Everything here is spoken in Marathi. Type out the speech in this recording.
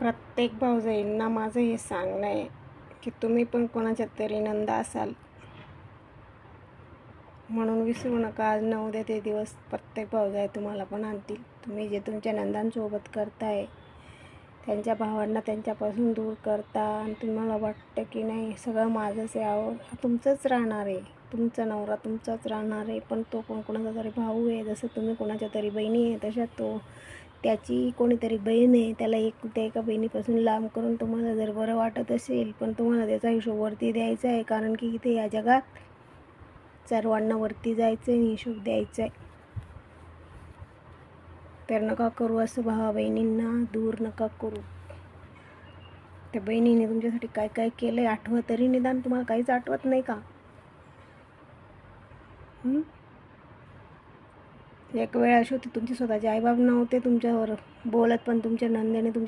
प्रत्येक भावजाईंना माझं हे सांगणं आहे की तुम्ही पण कोणाच्या तरी नंदा असाल, म्हणून विसरू नका. आज न उद्या ते दिवस प्रत्येक भावजाई तुम्हाला पण आणतील. तुम्ही जे तुमच्या नंदांसोबत करताय, त्यांच्या भावांना त्यांच्यापासून दूर करता आणि तुम्हाला वाटतं की नाही सगळं माझंच आहे. आहो, तुमचंच राहणार आहे, तुमचा नवरा तुमचाच राहणार आहे, पण तो पण कोणाचा तरी भाऊ आहे. जसं तुम्ही कोणाच्या तरी बहिणी आहे, तशा तो त्याची कोणीतरी बहीण आहे. त्याला त्या एका बहिणीपासून लांब करून तुम्हाला जर बरं वाटत असेल, पण तुम्हाला त्याचा हिशोब वरती द्यायचा आहे. कारण की इथे या जगात सर्वांना वरती जायचं आहे आणि हिशोब द्यायचा आहे. तर नका करू असं, भावा बहिणींना दूर नका करू. त्या बहिणीने तुमच्यासाठी काय काय केलंय आठवत तरी, निदान तुम्हाला काहीच आठवत नाही का? एक वेळ अशी होती तुमचे स्वतःचे आईबाप नव्हते तुमच्यावर बोलत, पण तुमच्या नंदेने तुमच्या